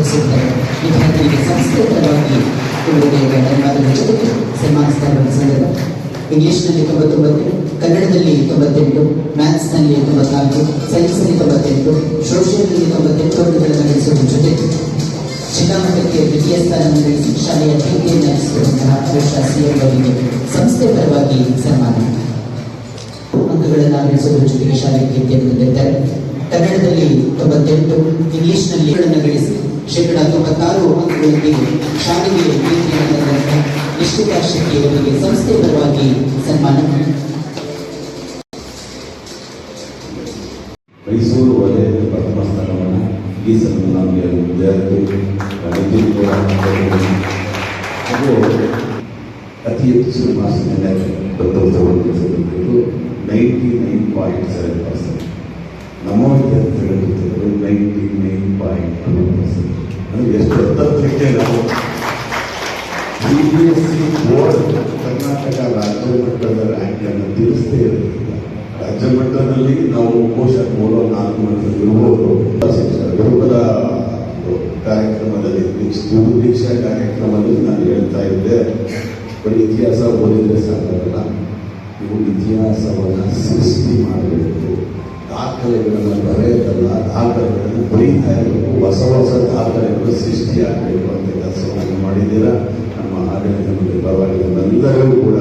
ಒದಗಿಸಿದ್ದಾರೆ. ವಿದ್ಯಾರ್ಥಿಗಳಿಗೆ ಸಂಸ್ಥೆ ಪರವಾಗಿ ಕೊಡುಗೆಗೆ ಧನ್ಯವಾದಗಳ ಜೊತೆಗೆ ಸನ್ಮಾನಿಸ್ತಾ ಇರುವ ಸಂದರ್ಭ. ಇಂಗ್ಲಿಷ್ನಲ್ಲಿ 99, ಕನ್ನಡದಲ್ಲಿ 98, ಮ್ಯಾಥ್ಸ್ನಲ್ಲಿ 94, ಸೈನ್ಸ್ನಲ್ಲಿ 98, ಸೋಷಿಯಲ್ನಲ್ಲಿ 98 ಅಂಕಗಳನ್ನು ಗಳಿಸುವ ಜೊತೆಗೆ ಜಿಲ್ಲಾ ಮಟ್ಟಕ್ಕೆ ದ್ವಿತೀಯ ಸ್ಥಾನವನ್ನು ಗಳಿಸಿ ಶಾಲೆಯ ಕೀರ್ತಿಯನ್ನು ನಡೆಸಿರುವಂತಹ ಸಿಎಂ ಅವರಿಗೆ ಸಂಸ್ಥೆ ಪರವಾಗಿ ಸನ್ಮಾನ. ಅಂಕಗಳನ್ನು ಗಳಿಸುವುದರ ಜೊತೆಗೆ ಶಾಲೆಯ ಕೀರ್ತಿಯನ್ನು ತಂದಿದ್ದಾರೆ. ಕನ್ನಡದಲ್ಲಿ 98, ಇಂಗ್ಲಿಷ್ನಲ್ಲಿ ಗಳಿಸಿ ಶೇಕಡ 96 ಅಂಕಗಳೊಂದಿಗೆ ಶಾಲೆಗೆ ಕೀರ್ತಿಯನ್ನು ತಂದಂತಹ ನಿಶ್ಚಿತ ಶೆಟ್ಟಿ ಅವರಿಗೆ ಸಂಸ್ಥೆ ಪರವಾಗಿ ಸನ್ಮಾನ. ಮೈಸೂರು ವಲಯದ ಪ್ರಥಮ ಸ್ಥಾನವನ್ನು ಈ ಸಲ ನಮಗೆ ವಿದ್ಯಾರ್ಥಿ ಹಾಗೂ ಅತಿ ಹೆಚ್ಚು ಮಾರ್ಕ್ಸ್ನಿಂದ 99.7%. ನಮ್ಮ ವಿದ್ಯಾರ್ಥಿಗಳು 99.2%. ಅಂದರೆ ಎಷ್ಟು ಹತ್ತಕ್ಕೆ ನಾವು CBSE ಬೋರ್ಡ್ ಕರ್ನಾಟಕ ರಾಜ್ಯ ಮಟ್ಟದ ರ್ಯಾಂಕನ್ನು ತಿಳಿಸದೇ ಇರಲಿಲ್ಲ. ರಾಜ್ಯ ಮಟ್ಟದಲ್ಲಿ ನಾವು ಬಹುಶಃ 3-4 ಮಟ್ಟದಲ್ಲಿ ಇರ್ಬೋದು. ಗುರುಕುಲ ಕಾರ್ಯಕ್ರಮದಲ್ಲಿ ದೀಕ್ಷಾ ಕಾರ್ಯಕ್ರಮದಲ್ಲಿ ನಾನು ಹೇಳ್ತಾ ಇದ್ದೆ, ಬರೀ ಇತಿಹಾಸ ಓದಿದ್ರೆ ಸಾಕಾಗಲ್ಲ, ನೀವು ಇತಿಹಾಸವನ್ನು ಸೃಷ್ಟಿ ಮಾಡಬೇಕು, ದಾಖಲೆಗಳನ್ನು ಬರೆಯೋದಲ್ಲ, ದಾಖಲೆಗಳನ್ನು ಬರೀತಾ ಇರಬೇಕು, ಹೊಸ ದಾಖಲೆಗಳು ಸೃಷ್ಟಿ ಆಗಬೇಕು ಅಂತ ಕೆಲಸವನ್ನು ಮಾಡಿದ್ದೀರಾ. ನಮ್ಮ ಆಡಳಿತ ಪರವಾಗಿ ಎಲ್ಲರಿಗೂ ಕೂಡ